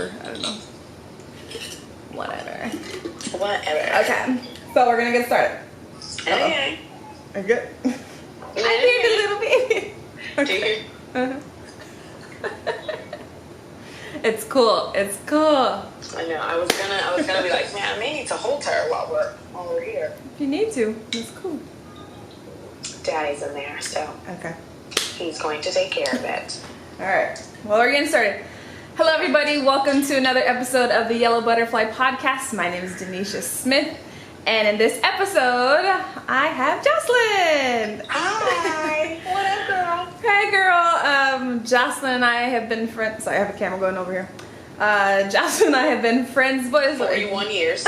I don't know. Whatever. Okay. So we're gonna get started. Okay. Are you good? I did a little bit. Okay. It's cool. It's cool. I know. I was gonna be like, man, I may need to hold her while we're here. If you need to, it's cool. Daddy's in there, so Okay. he's going to take care of it. All right. Well, we're getting started. Hello, everybody. Welcome to another episode of the Yellow Butterfly Podcast. My name is Denisha Smith, and in this episode, I have Jocelyn. Hi. What up, girl? Hey, girl. Jocelyn and I have been friends. Sorry, I have a camera going over here. Jocelyn and I have been friends, but it's 41 years.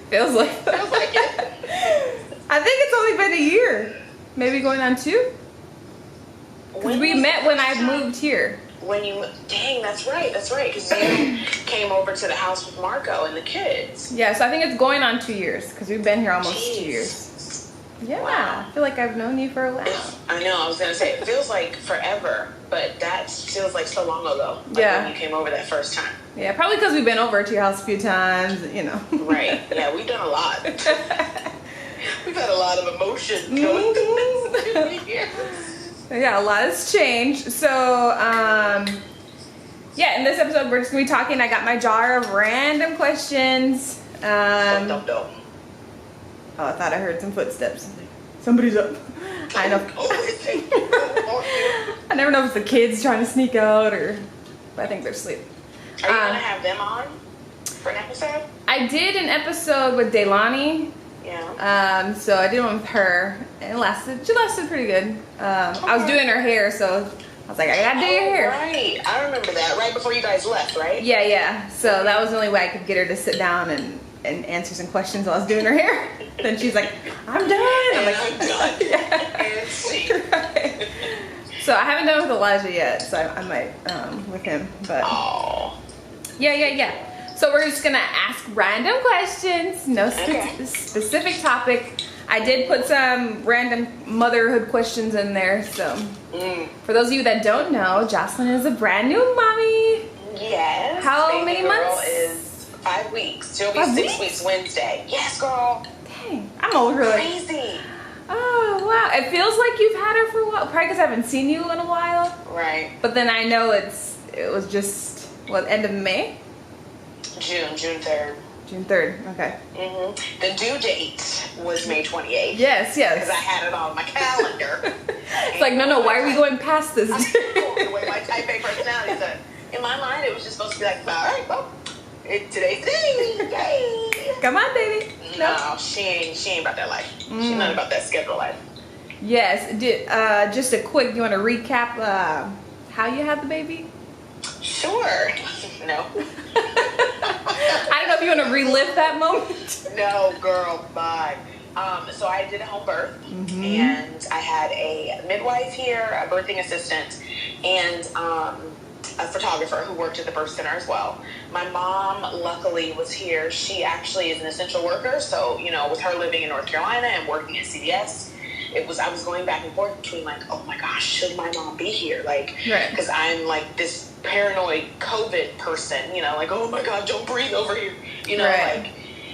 Feels like it. I think it's only been a year, maybe going on 2. Because we met when I moved here. Dang, that's right, because you came over to the house with Marco and the kids. Yeah, so I think it's going on 2 years, because we've been here almost 2 years. Yeah, wow. I feel like I've known you for a while. I know, I was going to say, it feels like forever, but that feels like so long ago. Like yeah. when you came over that first time. Yeah, probably because we've been over to your house a few times, you know. Right, yeah, we've done a lot. We've had a lot of emotion going through this 2 years. Yeah, a lot has changed. So, yeah, in this episode, we're just going to be talking. I got my jar of random questions. Oh, I thought I heard some footsteps. Somebody's up. I know. I never know if it's the kids trying to sneak out or... But I think they're asleep. Are you going to have them on for an episode? I did an episode with Delaney. Yeah. So I did one with her, and she lasted pretty good. I was doing her hair, so I was like, I gotta do your hair. Right, I remember that, right before you guys left, right? Yeah. So that was the only way I could get her to sit down and answer some questions while I was doing her hair. Then she's like, I'm done. I'm like, I'm done. Yeah. And see. Right. So I haven't done with Elijah yet, so I might with him. But oh. Yeah. So we're just gonna ask random questions, no specific topic. I did put some random motherhood questions in there. So for those of you that don't know, Jocelyn is a brand new mommy. Yes. How many girl months? Is 5 weeks. She'll be 5 6 weeks Wednesday. Yes, girl. Dang, I'm over her. Crazy. Oh wow, it feels like you've had her for a while. Probably because I haven't seen you in a while. Right. But then I know it was just end of May. June 3rd. June 3rd, okay. The due date was May 28th. Yes. Because I had it on my calendar. It's like, no, why are we going past this? The way my type A personality is. In my mind, it was just supposed to be like, all right, well, today's the day. Yay. Come on, baby. No, she ain't about that life. She's not about that schedule life. Yes. Just a quick, you want to recap how you had the baby? Sure. No. I don't know if you want to relive that moment. No, girl, bye. So I did a home birth, and I had a midwife here, a birthing assistant, and a photographer who worked at the birth center as well. My mom, luckily, was here. She actually is an essential worker, so, with her living in North Carolina and working at CVS, I was going back and forth between like, oh my gosh, should my mom be here? Like, because I'm like this paranoid COVID person, like, oh my God, don't breathe over here, like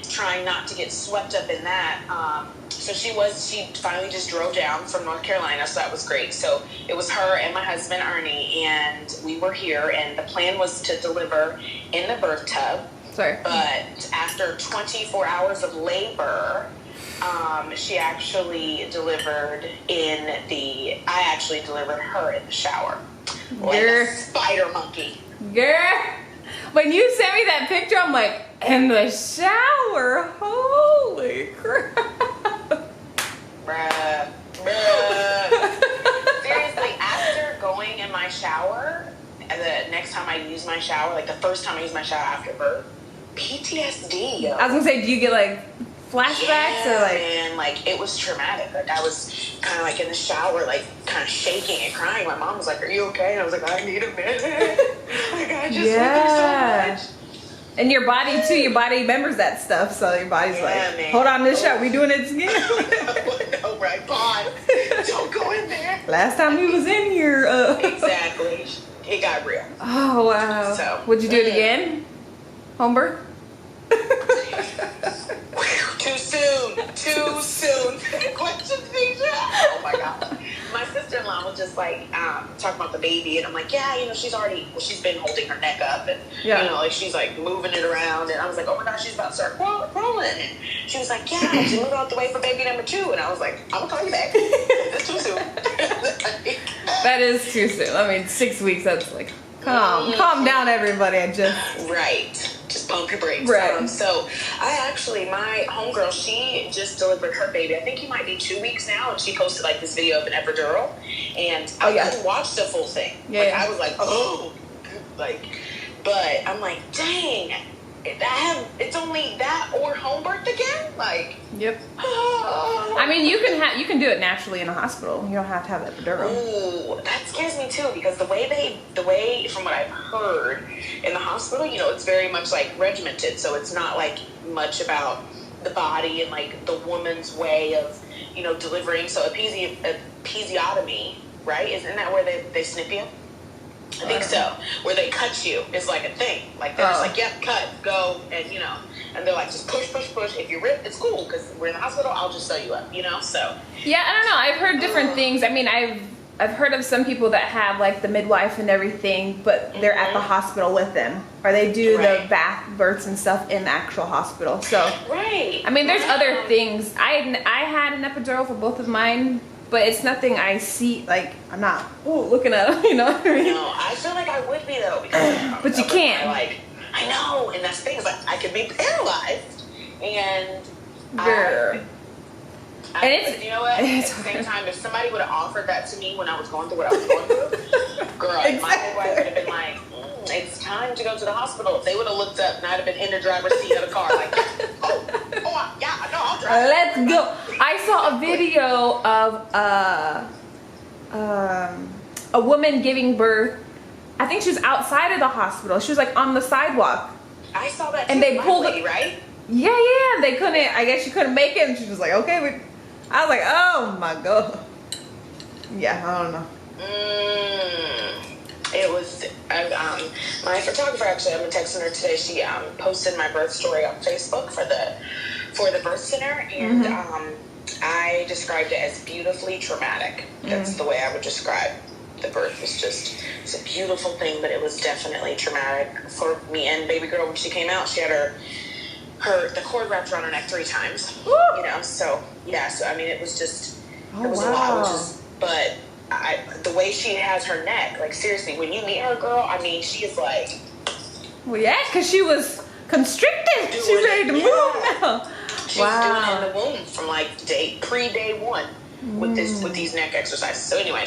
trying not to get swept up in that. So she finally just drove down from North Carolina, so that was great. So it was her and my husband, Ernie, and we were here, and the plan was to deliver in the birth tub. Sorry. But after 24 hours of labor, she actually delivered I actually delivered her in the shower. Like a spider monkey. Girl, when you sent me that picture, I'm like, in the shower? Holy crap. Bruh. Seriously, after going in my shower, the next time I use my shower, like the first time I use my shower after birth, PTSD, yo. I was gonna say, do you get like flashbacks or like? Man, like it was traumatic. Like I was kind of like in the shower, like kind of shaking and crying. My mom was like, "Are you okay?" And I was like, "I need a minute." Like I just went through so much. And your body too. Your body remembers that stuff, so your body's like, man. "Hold on, this shot. We doing it again." No, right, Bond. Don't go in there. Last time we was in here. Exactly. it got real. Oh wow. So would you do it again? Home birth? Too soon. Too soon. Question, Deja. Oh my god. My sister-in-law was just like talking about the baby, and I'm like, yeah, you know, she's been holding her neck up, and you know, like she's like moving it around, and I was like, oh my gosh, she's about to start crawling, and she was like, yeah, she moved out the way for baby number 2, and I was like, I'm gonna call you back. It's too soon. That is too soon. I mean, 6 weeks. That's like, calm down, everybody. Right. Just pump your brakes. Right. So my homegirl, she just delivered her baby. I think he might be 2 weeks now, and she posted like this video of an epidural, and I didn't watch the full thing. I was like, but I'm like, dang, it's only that or home birth again? Like, yep. I mean, you can do it naturally in a hospital. You don't have to have an epidural. Ooh, that scares me too, because the way from what I've heard in the hospital, you know, it's very much like regimented, so it's not like much about the body and like the woman's way of, you know, delivering. So episiotomy, right? Isn't that where they snip you? I think so. Where they cut you is like a thing. Like they're just like, yep, cut, go, and you know, and they're like, just push. If you rip, it's cool because we're in the hospital. I'll just sew you up, you know. So yeah, I don't know. I've heard different things. I mean, I've heard of some people that have like the midwife and everything, but they're at the hospital with them, or they do the births and stuff in the actual hospital. So I mean, there's other things. I had an epidural for both of mine. But it's nothing I see, like, I'm not looking at them, you know what I mean? No, I feel like I would be, though. Because but you can't. I know, and that's the thing, is like, I could be paralyzed, and you know what, at the same time, if somebody would have offered that to me when I was going through what I was going through, girl, my midwife would have been like, it's time to go to the hospital. If they would have looked up, and I'd have been in the driver's seat of the car, like, yeah, no, I'll drive. Let's go. I saw a video of a woman giving birth. I think she was outside of the hospital. She was like on the sidewalk. I saw that too. And they pulled it, right? Yeah. They couldn't. I guess she couldn't make it, and she was like, okay. I was like, oh my god. Yeah, I don't know. It was my photographer. Actually, I've been texting her today. She posted my birth story on Facebook for the birth center, and I described it as beautifully traumatic. That's the way I would describe the birth. It's a beautiful thing, but it was definitely traumatic for me and baby girl. When she came out, she had the cord wrapped around her neck 3 times. Woo! You know, so yeah. So I mean, it was just it was a lot. But the way she has her neck, like seriously, when you meet her, girl, I mean, she is like, well, yeah, because she was constricted. She's ready to move now. She's doing it in the womb from like pre-day 1 with these neck exercises. So anyway,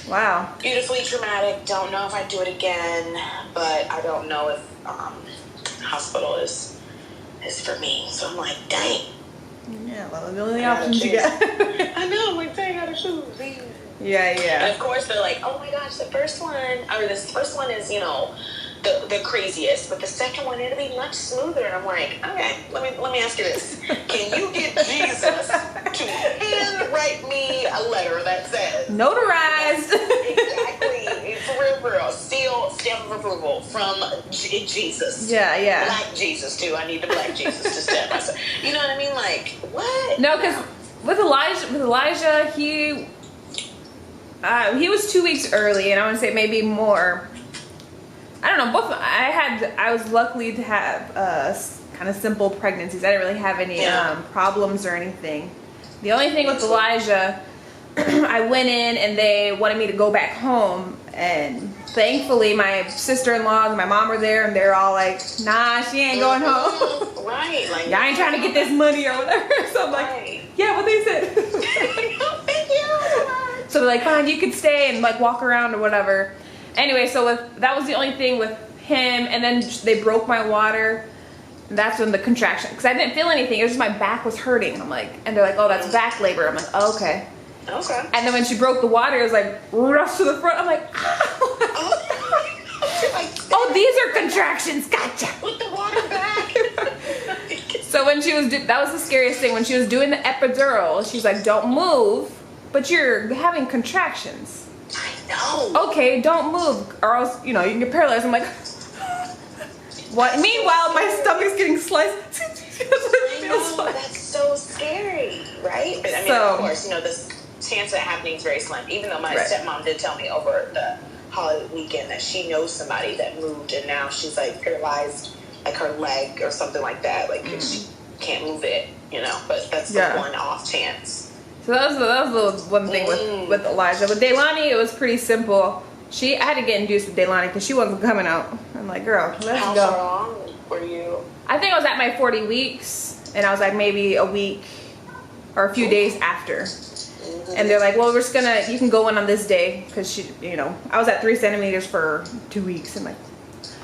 wow, beautifully traumatic. Don't know if I'd do it again, but I don't know if hospital is for me. So I'm like, dang. Yeah, well, the only options you get. I know. I'm like, dang, I gotta choose. Yeah. And of course, they're like, oh my gosh, this first one is, you know, the craziest, but the second one, it'll be much smoother. And I'm like, okay, let me ask you this. Can you get Jesus to handwrite me a letter that says notarized? Exactly. For real. Seal stamp of approval from Jesus. Yeah. Black Jesus too. I need the black Jesus to stamp myself. You know what I mean? Like, what? No, because with Elijah, he was 2 weeks early, and I want to say maybe more. I don't know. I was lucky to have kind of simple pregnancies. I didn't really have any problems or anything. The only thing with Elijah, I went in and they wanted me to go back home, and thankfully my sister-in-law and my mom were there, and they're all like, nah, she ain't going home. Right. Like, y'all ain't trying to get this money or whatever. So I'm like, yeah, what they said. Thank you. So they're like, fine, you could stay and like walk around or whatever. Anyway, so that was the only thing with him, and then they broke my water. And that's when the contraction, because I didn't feel anything. It was just my back was hurting. I'm like, and they're like, oh, that's back labor. I'm like, oh, okay. Okay. And then when she broke the water, it was like rush to the front. I'm like, oh, these are contractions. Gotcha. With the water back. So when she was, that was the scariest thing. When she was doing the epidural, she's like, don't move, but you're having contractions. I know. No. okay, don't move, or else, you know, you can get paralyzed. I'm like, what? Meanwhile, my stomach's getting sliced. I know, that's so scary, right? But I mean, So- of course, you know, the chance of it happening is very slim. Even though my Right. stepmom did tell me over the holiday weekend that she knows somebody that moved and now she's like paralyzed, like her leg or something like that. Like she can't move it, you know. But that's the Yeah. one off chance. So that was the one thing with Elijah. With Delaney, it was pretty simple. I had to get induced with Delaney because she wasn't coming out. I'm like, girl, let's How go. far along were you? I think I was at my 40 weeks, and I was like maybe a week or a few days after. And they're like, well, we're just gonna, you can go in on this day, because she, you know, I was at 3 centimeters for 2 weeks and like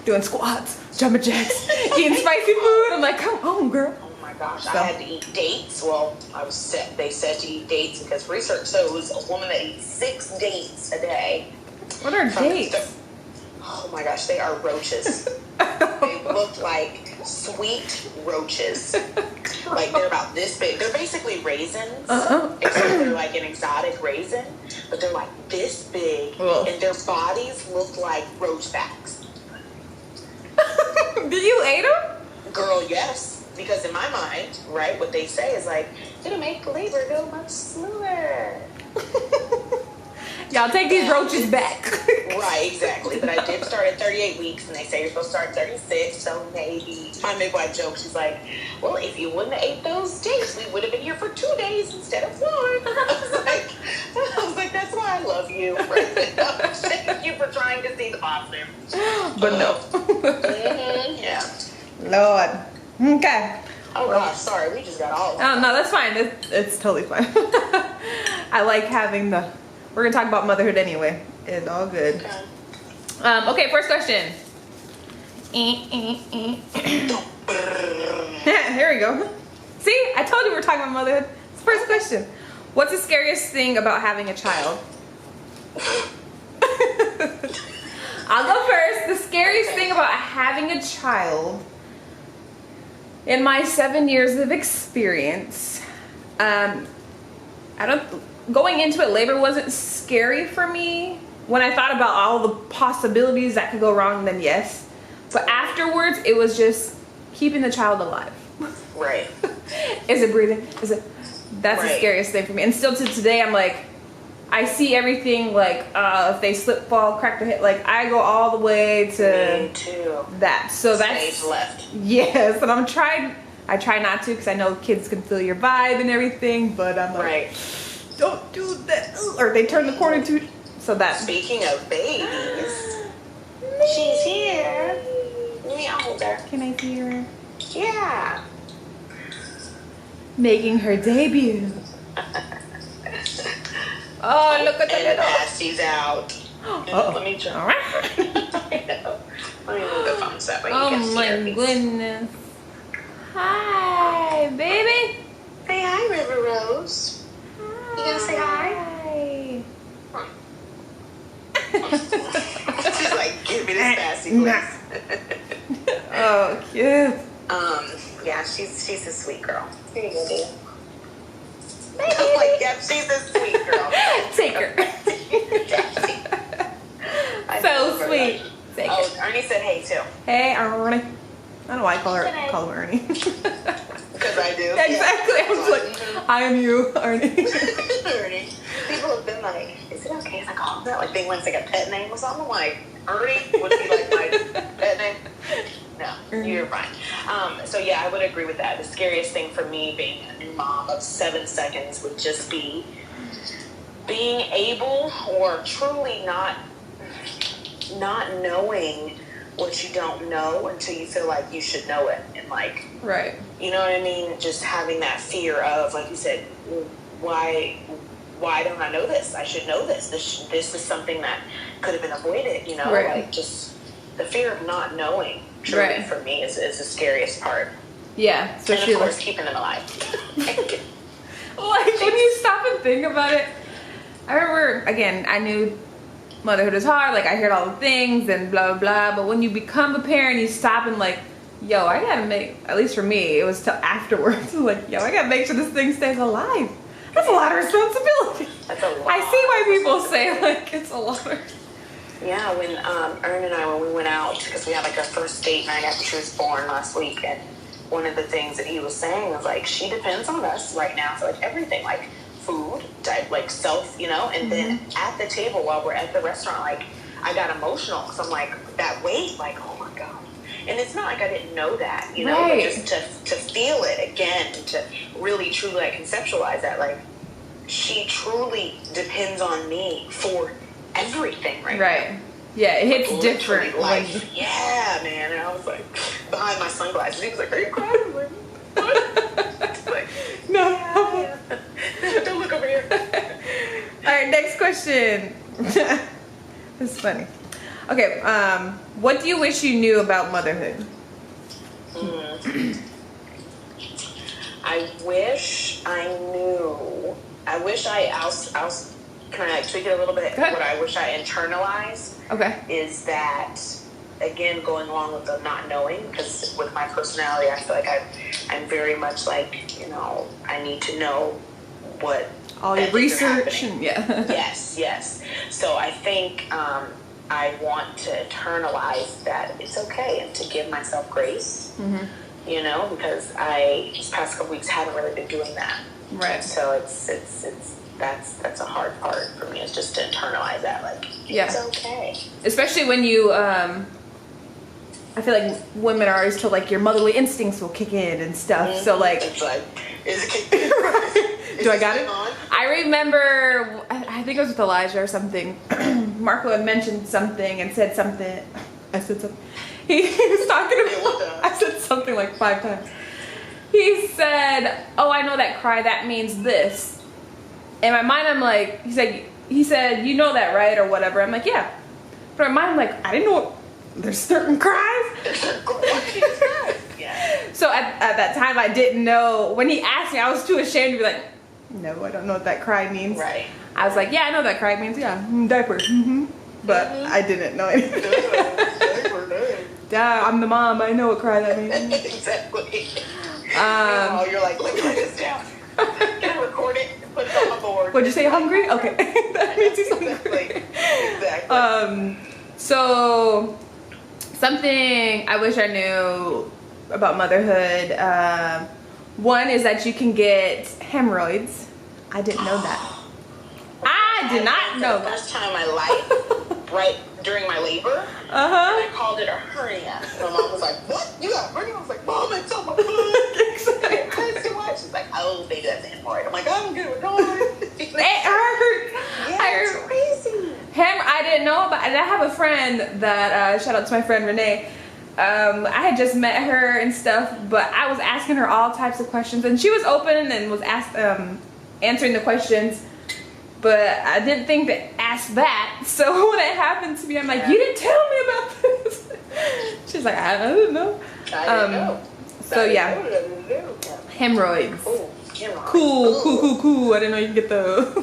doing squats, jumping jacks, eating spicy food. I'm like, come on, girl. Oh my gosh, So- I had to eat dates. Well, they said to eat dates because research shows a woman that eats 6 dates a day. What are from dates? Oh my gosh, they are roaches. They look like sweet roaches. Like they're about this big. They're basically raisins, except they're like an exotic raisin, but they're like this big, Ugh. and their bodies look like roach backs. Did you ate them? Girl, yes. Because in my mind, right, what they say is like, it'll make labor go much smoother. Y'all take these roaches back. Right, exactly. But I did start at 38 weeks, and they say you're supposed to start at 36, so maybe. My midwife jokes, she's like, well, if you wouldn't have ate those dates, we would have been here for 2 days instead of 1. I was like, that's why I love you. Thank you for trying to see the positive. But no. Yeah. Lord. Okay. Oh, gosh, sorry. We just got all Oh, no, that's fine. It's totally fine. I like having we're going to talk about motherhood anyway. It's all good. Okay. Okay, first question. Here we go. See, I told you we were talking about motherhood. It's the first question. What's the scariest thing about having a child? I'll go first. The scariest thing about having a child, in my 7 years of experience, going into it, labor wasn't scary for me. When I thought about all the possibilities that could go wrong, then yes. But afterwards, it was just keeping the child alive. Right. Is it breathing? That's the Right. scariest thing for me. And still to today, I'm like, I see everything like if they slip, fall, crack their head. Like I go all the way to Me too. that. So that's Stage left. yes. And I try not to because I know kids can feel your vibe and everything. But I'm like, Right. don't do that. Or they turn the corner too. So that's Speaking of babies, she's here. Let me hold her. Can I see her Yeah. making her debut? Oh, look at And that! Basty's out. Uh-oh. Let me try. All right. I know. Let me move the phone so that way you Oh can see my her. goodness. Hi, baby. Say hi, River Rose. You gonna say hi? She's like, give me this Basty, please. Oh, cute. Yeah, she's a sweet girl. Here you go, dear. I'm like, yep, she's a sweet girl. Take her. I So love her. sweet. Take her. Oh, Ernie said hey too. Hey, Ernie. I don't know why I call him Ernie. Because I do. Exactly. I was like, I am you, Ernie. Ernie. People have been like, is it okay if I call him that? Like, they want like a pet name or something. I'm like, Ernie would be like my pet name. No, you're fine. So yeah, I would agree with that. The scariest thing for me being a new mom of 7 seconds would just be being able or truly not knowing what you don't know until you feel like you should know it. And like, Right. you know what I mean? Just having that fear of, like you said, why don't I know this? I should know this. This is something that could have been avoided, you know? Right. Like, just the fear of not knowing, truly, Right. for me, is the scariest part. Yeah. And Especially of course, like, keeping them alive. like when you stop and think about it, I remember, again, I knew motherhood is hard, like I heard all the things and blah, blah, blah, but when you become a parent, you stop and like, yo, I gotta make, at least for me, it was till afterwards, like, yo, I gotta make sure this thing stays alive. That's a lot of responsibility. That's a lot. I see why people say like it's a lot of Yeah, when Ern and I, when we went out, because we had like our first date night after she was born last week, and one of the things that he was saying was like, she depends on us right now for like everything, like food, like self, you know. And then at the table while we're at the restaurant, like I got emotional because I'm like, that weight, like, oh my god. And it's not like I didn't know that, you know, but just to feel it again, to really truly like conceptualize that, like she truly depends on me for everything right now. Yeah, it hits Like, different. life. Yeah, man. And I was like behind my sunglasses. He was like, "Are you crying?" I was like, "What?" Like, No. yeah. Don't look over here. All right, next question. This is funny. Okay, what do you wish you knew about motherhood? I wish I knew. I'll kind of like tweak it a little bit. What I wish I internalized is that, again, going along with the not knowing, because with my personality, I feel like I'm very much like, you know, I need to know what all your research and yes. So I think I want to internalize that it's okay and to give myself grace, you know, because these past couple weeks haven't really been doing that. Right. So that's a hard part for me, is just to internalize that, like, it's okay. Especially when you I feel like women are always told like your motherly instincts will kick in and stuff. So like, it's like, is it kicking in? Do I got it? I remember, I think it was with Elijah or something. Marco had mentioned something and said something. I said something. He was talking about. I said something like 5 times. He said, "Oh, I know that cry. That means this." In my mind, I'm like, he said, "You know that, right?" or whatever. I'm like, "Yeah." But in my mind, I'm like, I didn't know there's certain cries. So at that time, I didn't know. When he asked me, I was too ashamed to be like, "No, I don't know what that cry means." Right. I was like, "Yeah, I know that cry means, diaper." But I didn't know anything. Duh, I'm the mom. I know what cry that means. Exactly. You're like, let me write this down. Can I record it and put it on my board? What'd you say? Hungry? Okay. That means he's hungry. Exactly. So something I wish I knew about motherhood. One is that you can get hemorrhoids. I didn't know that. I did not know that. First time in my life, right during my labor, and I called it a hernia. My mom was like, "What? You got a hernia?" I was like, "Mom, it's on my foot." It hurts too much. She's like, "Oh, baby, that's an hemorrhoid." I'm like, "I don't get it. No, it hurts. Yeah, it's crazy. I didn't know about. And I have a friend that shout out to my friend Renee. I had just met her and stuff, but I was asking her all types of questions, and she was open and was answering the questions. But I didn't think to ask that. So when it happened to me, I'm like, "You didn't tell me about this." She's like, "I didn't know." I didn't know. So yeah, hemorrhoids. Cool. I didn't know you could get those.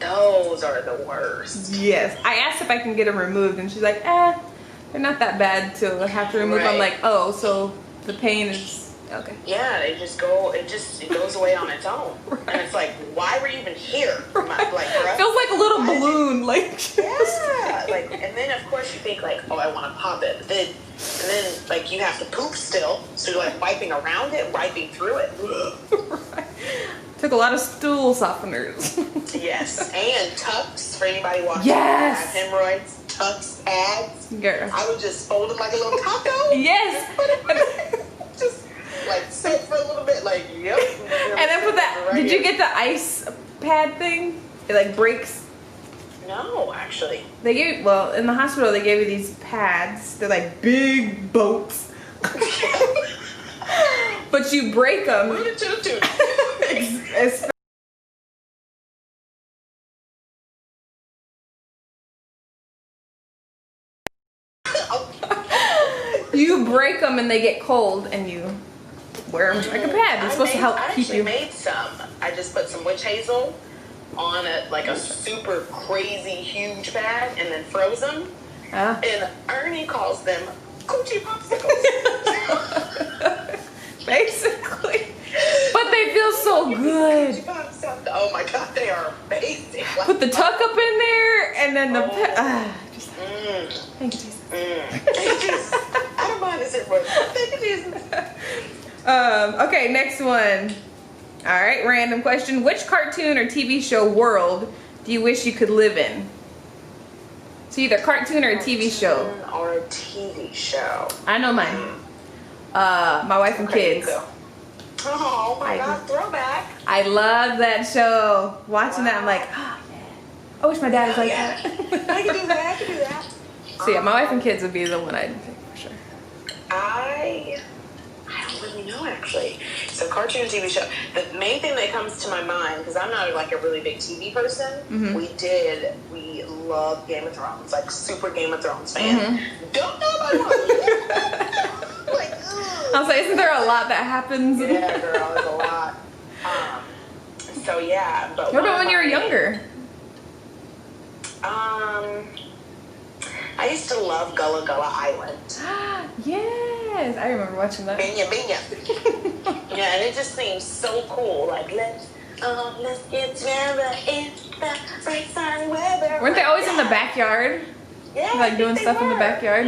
Those are the worst. Yes. I asked if I can get them removed, and she's like, they're not that bad to have to remove. I'm like, oh, so the pain is okay. Yeah, it goes away on its own. And it's like, why were you even here? Like, bruh, feels like a little balloon, yeah. Like, and then of course you think like, oh, I want to pop it. And then like you have to poop still, so you're like wiping around it, wiping through it. Right. Took a lot of stool softeners. Yes, and tucks for anybody watching. Yes. Have hemorrhoids, tucks, ads. Girl. I would just fold it like a little taco. Yes. Just like sit for a little bit, like, yep. And then put that. Did you get the ice pad thing? It like breaks. No, actually. They gave in the hospital they gave you these pads. They're like big boats. But you break them. You break them and they get cold, and you wear them like a pad. It's supposed to help keep you. I made some. I just put some witch hazel on a super crazy huge pad and then froze them. And Ernie calls them coochie popsicles. Basically. But they feel so good. Oh my god, they are amazing. Put the tuck up in there and then the Thank you, Jesus. Thank you, Jesus. I don't mind this anymore. Thank you, Jesus. Okay, next one. All right, random question. Which cartoon or TV show world do you wish you could live in? So either cartoon or a TV show. Or a TV show. I know mine. My Wife and Okay, Kids. go. Oh my God, throwback. I love that show. Watching that, I'm like, oh, yeah. I wish my dad was like that. I can do that. I can do that. So yeah, My Wife and Kids would be the one I'd pick for sure. I don't really know actually. So cartoon TV show. The main thing that comes to my mind, because I'm not like a really big TV person, we love Game of Thrones, like super Game of Thrones fan. Don't know about it. Like, ugh. I was like, isn't there a lot that happens? Yeah, girl, there's a lot. So yeah, but What about when you were younger? I used to love Gullah Gullah Island. Yes, I remember watching that. Binya, binya. Yeah, and it just seems so cool. Like, let's get together in the bright sunny weather. Weren't they always in the backyard? Yeah, Like doing stuff in the backyard?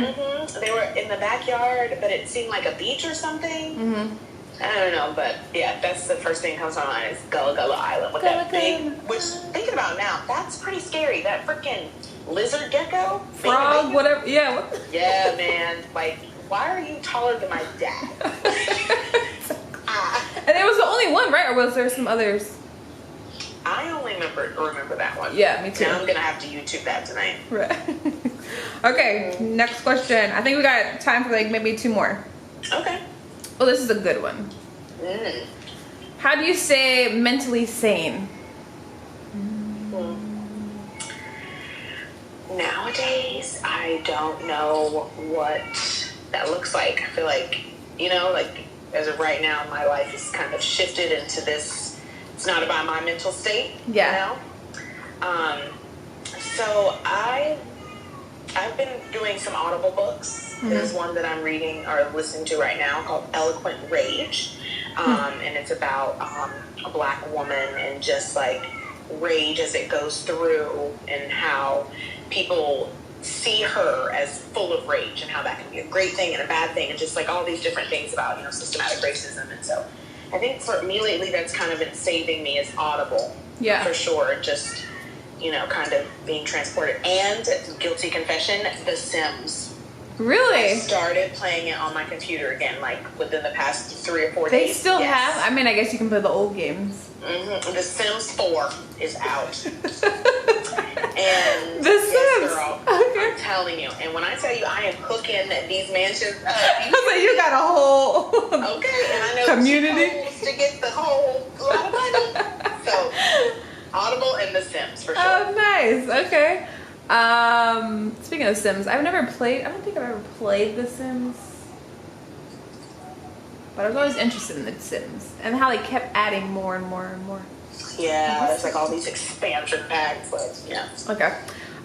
They were in the backyard, but it seemed like a beach or something. I don't know, but yeah, that's the first thing that comes to mind is Gullah Gullah Island with that big, which thinking about it now, that's pretty scary. That freaking lizard gecko? Frog, whatever. Yeah. Yeah, man. Like, why are you taller than my dad? And it was the only one, right? Or was there some others? I only remember that one. Yeah, me too. Now I'm gonna have to YouTube that tonight. Right. Okay, next question. I think we got time for like maybe 2 more. Okay. Well, this is a good one. How do you say mentally sane? Nowadays, I don't know what that looks like. I feel like, like as of right now, my life is kind of shifted into this. It's not about my mental state. Yeah. So I've been doing some Audible books. There's one that I'm reading or listening to right now called Eloquent Rage. And it's about a black woman and just like rage as it goes through and how people see her as full of rage and how that can be a great thing and a bad thing and just like all these different things about, systematic racism. And so I think for me lately that's kind of been saving me is Audible. Yeah. For sure. Just, kind of being transported. And guilty confession, The Sims. Really? I started playing it on my computer again, like within the past 3 or 4 They days. still have? I mean, I guess you can play the old games. The Sims 4 is out. And The Sims. Girl, Okay. I'm telling you. And when I tell you I am hooking these mansions up. I was like, you got a whole Okay, and I know community to get the whole lot of money. So Audible and The Sims for sure. Oh, nice. Okay. Speaking of Sims, I don't think I've ever played The Sims. But I was always interested in The Sims and how they kept adding more and more and more. Yeah, there's like all these expansion packs, but yeah. Okay.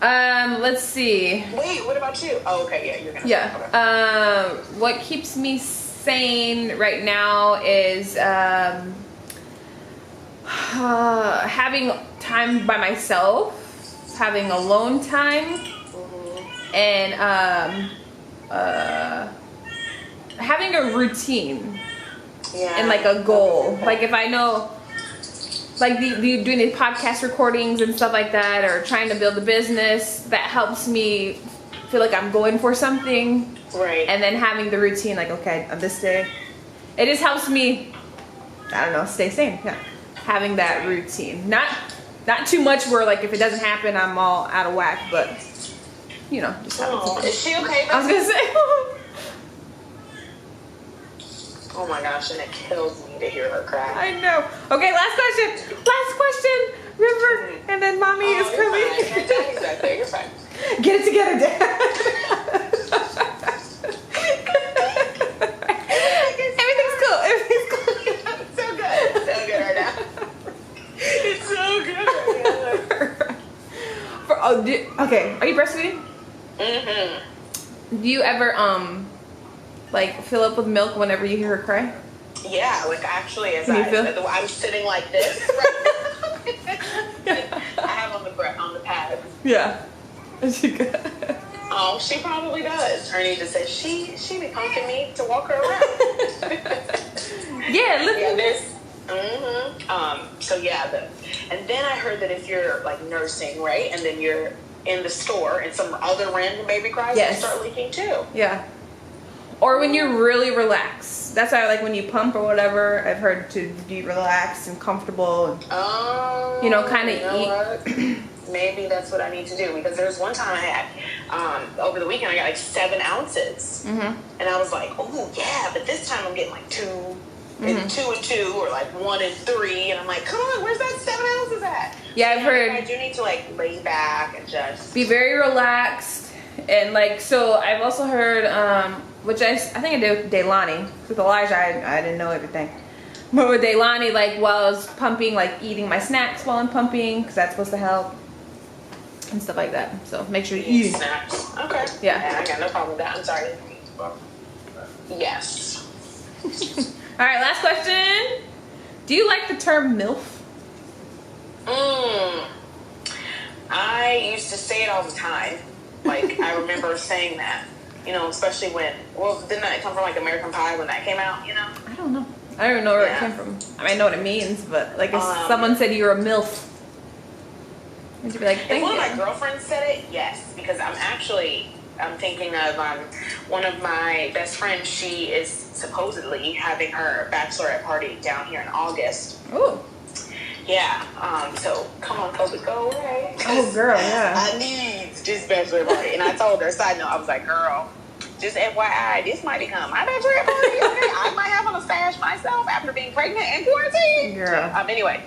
Let's see. Wait, what about you? Oh, okay, yeah, you're gonna. Yeah. Okay. What keeps me sane right now is having time by myself, having alone time, and having a routine and like a goal. Like if I know, like doing the podcast recordings and stuff like that, or trying to build a business, that helps me feel like I'm going for something. Right. And then having the routine, like, okay, on this day, it just helps me, I don't know, stay sane. Yeah. Having that routine. Not too much where, like, if it doesn't happen, I'm all out of whack, but, just having some fun. Is she okay? I was going to say. Oh my gosh, and it kills me to hear her cry. I know. Okay, last question. Last question. River, and then mommy is coming. Your daddy's right there. You're fine. Get it together, Dad. Everything's cool. Everything's cool. It's so good. It's so good right now. It's so good right now. Okay. Are you breastfeeding? Do you ever like fill up with milk whenever you hear her cry? Yeah, like actually, as I'm sitting like this. Right? I have on the pad. Yeah. Is she good? Oh, she probably does. Ernie just said she be punking me to walk her around. Yeah, look. Yeah, this. So yeah, and then I heard that if you're like nursing, right, and then you're in the store and some other random baby cries, Yes. you start leaking too. Yeah. Or when you're really relaxed. That's why, like, when you pump or whatever, I've heard to be relaxed and comfortable. And, Oh, you know, kind of you know eat. Maybe that's what I need to do, because there was one time I had over the weekend I got like 7 ounces, and I was like, oh yeah, but this time I'm getting like 2 and 2 and 2, or like 1 and 3, and I'm like, come on, where's that 7 ounces at? Yeah, I've heard. I do need to like lay back and just Be very relaxed. And, like, so I've also heard, which I think I did with Daylani. With Elijah, I didn't know everything. But with Daylani, like, while I was pumping, like, eating my snacks while I'm pumping, because that's supposed to help. And stuff like that. So make sure you eat. snacks. Okay. Yeah. I got no problem with that. I'm sorry. Yes. All right, last question. Do you like the term MILF? I used to say it all the time. Like, I remember saying that. You know, especially when, well, didn't that come from like American Pie when that came out, you know? I don't know. I don't even know where Yeah. it came from. I mean, I know what it means, but like if Um, someone said you're a MILF, would you be like, If thank one you? of my girlfriends said it, yes, because I'm thinking of one of my best friends. She is supposedly having her bachelorette party down here in August. Oh. Yeah, so come on, COVID, go away. Oh, girl, yeah. I need this bachelorette party. And I told her, side note, I was like, girl, just FYI, this might become my bachelorette party. Okay? I might have on a stash myself after being pregnant and quarantined. Girl. Anyway,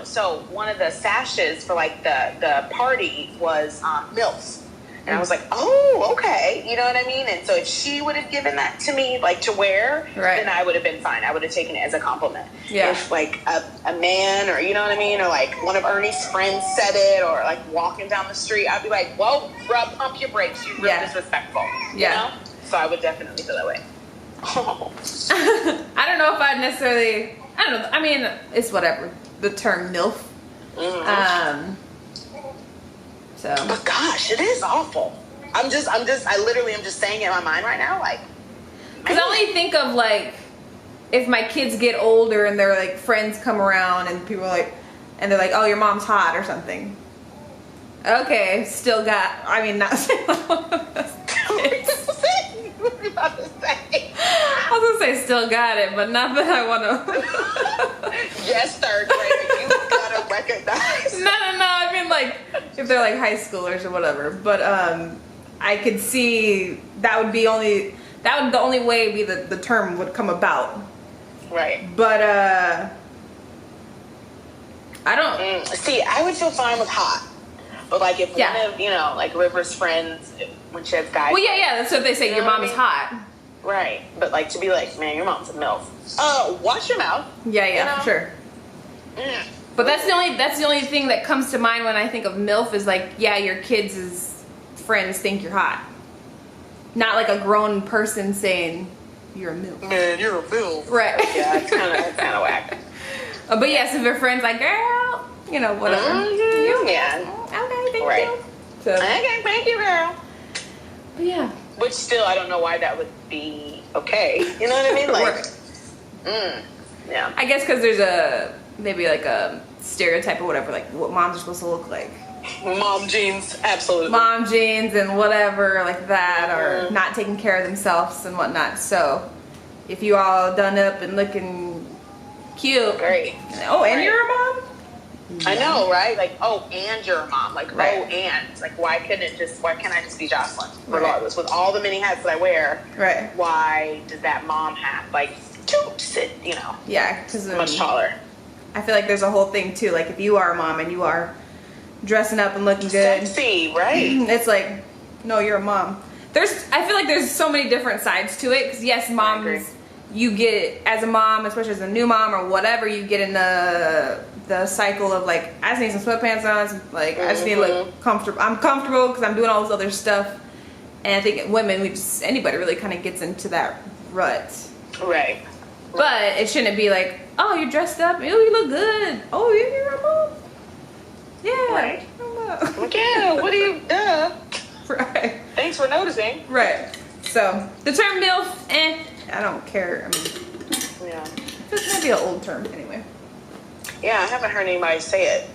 so one of the sashes for like the party was MILFs. And I was like, oh, okay. You know what I mean? And so if she would have given that to me, like to wear, Right. then I would have been fine. I would have taken it as a compliment. Yeah. If like a man, or you know what I mean? Or like one of Ernie's friends said it, or like walking down the street, I'd be like, whoa, bro, pump your brakes. You're Yeah. disrespectful. Yeah. You know? So I would definitely feel that way. Oh. I don't know if I'd necessarily, I don't know. I mean, it's whatever. The term MILF. So. But gosh, it is awful. I literally am just saying it in my mind right now, like. Because I only think of like, if my kids get older and their like friends come around and people are like, and they're like, oh, your mom's hot or something. Okay, still got, I mean, not. What are you about to say? I was gonna say still got it, but not that I want to. Yes, third grader, you gotta recognize. No. I mean, like if they're like high schoolers or whatever. But I could see that would the only way be the term would come about. Right. But I don't. See, I would feel fine with hot. But like if Yeah. one of, you know, like River's friends, when she has guys. Well, yeah. That's what they say. You Your know what mom I is mean? hot. Right. But like to be like, man, your mom's a MILF. Watch your mouth. Yeah, You know? for sure. Mm. But that's the only thing that comes to mind when I think of MILF is like, yeah, your kids' friends think you're hot. Not like a grown person saying you're a MILF. Man, you're a MILF. Right. Yeah, it's kind of whack. But yes, if your friend's like, girl, you know, whatever. Yeah. Okay, thank Right. you. So, Okay, thank you, girl. but yeah. Which still, I don't know why that would be okay. You know what I mean? Like, Right. yeah. I guess because there's maybe like a stereotype or whatever, like what moms are supposed to look like. Mom jeans, absolutely. Mom jeans and whatever like that, or not taking care of themselves and whatnot. So if you all done up and looking cute. Great. Oh, and Right. you're a mom? I know, right? Like, oh, and you're a mom. Like, Right. oh, and. Like, why can't I just be Jocelyn? Right. Regardless. With all the many hats that I wear, Right. why does that mom hat, like, sit, you know, Yeah, because much taller? I feel like there's a whole thing too. Like if you are a mom and you are dressing up and looking good, Sexy, right? it's like, no, you're a mom. I feel like there's so many different sides to it. Because yes, agree. moms, you get as a mom, especially as a new mom or whatever, you get in the cycle of like, I just need some sweatpants on. Like I just need to look comfortable. I'm comfortable because I'm doing all this other stuff. And I think women, anybody really kind of gets into that rut. Right. But it shouldn't be like, oh, you're dressed up. Oh, you look good. Oh, you're a mom. Yeah. Right. I'm a- Like, yeah, what do you, Right. Thanks for noticing. Right. So the term MILF, I don't care. I mean, Yeah. this might be an old term anyway. Yeah, I haven't heard anybody say it.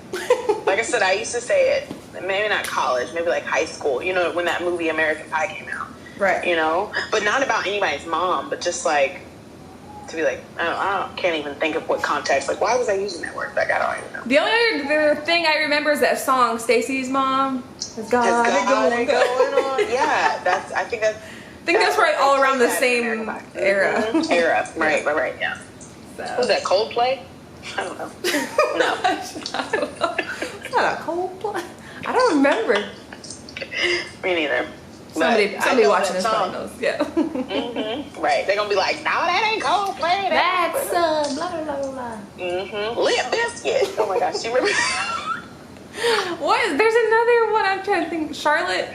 Like I said, I used to say it, maybe not college, maybe like high school, you know, when that movie American Pie came out. Right. You know? But not about anybody's mom, but just like, to be like, can't even think of what context. Like, why was I using that word? Like, I don't even know. The only other thing I remember is that song, Stacy's Mom. Has got it going on. Yeah, I think that's right, all around the same era. Mm-hmm. Era, right, yeah. So. Was that Coldplay? I don't know. No. It's not a Coldplay. I don't remember. Me neither. Somebody watching this probably knows. Yeah. Mm-hmm. Right. They're gonna be like, no, that ain't Coldplay. That's blah blah blah blah. Mm-hmm. Limp Bizkit. Oh my gosh, you remember? What? There's another one I'm trying to think. Charlotte.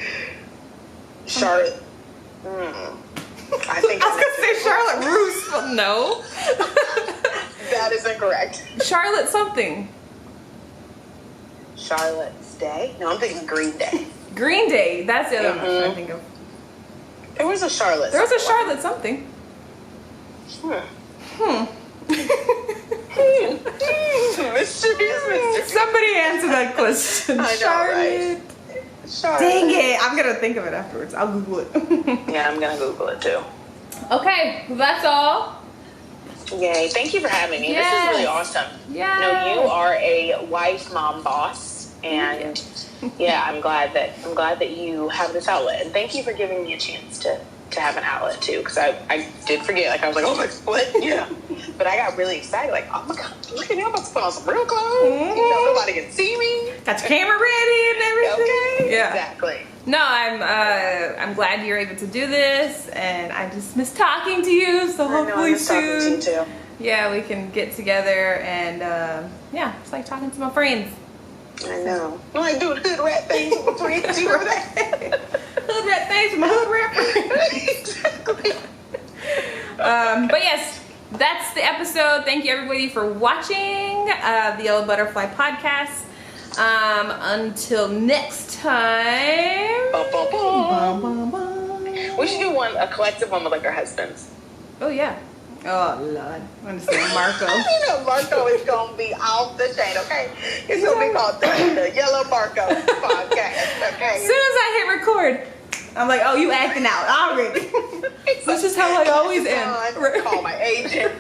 I think I was gonna say Charlotte Roos, but no. That is incorrect. Charlotte something. Charlotte's Day? No, I'm thinking Green Day. Green Day. That's the other one I'm trying to think of. There was a Charlotte. There was a Charlotte something. Mysterious. Somebody answer that question. I know, Charlotte. Charlotte. Dang it. I'm gonna think of it afterwards. I'll Google it. Yeah, I'm gonna Google it too. Okay, that's all. Yay. Thank you for having me. Yes. This is really awesome. Yeah. No, you are a wife, mom, boss, and yeah, I'm glad that you have this outlet. And thank you for giving me a chance to have an outlet too, because I did forget. Like I was like, oh my, what? Yeah. But I got really excited. Like, oh my god, look at me! I'm about to put on some real clothes. Mm-hmm. You know, nobody can see me. Got your camera ready and everything. Okay. Yeah. Exactly. No, I'm glad you're able to do this, and I just miss talking to you. So hopefully soon, talking to you too. yeah, we can get together and yeah, it's like talking to my friends. I know. I'm like doing hood rat things between two. Remember that? Hood rat things from a hood rapper. Exactly. But yes, that's the episode. Thank you everybody for watching the Yellow Butterfly Podcast. Until next time. Bum, bum, bum. We should do a collective one with like our husbands. Oh yeah. Oh Lord. I'm gonna say Marco. You know Marco is gonna be off the chain, okay? It's gonna be called the Yellow Marco Podcast, okay? As soon as I hit record, I'm like, oh, you acting out already. This is how I always end. Call my agent.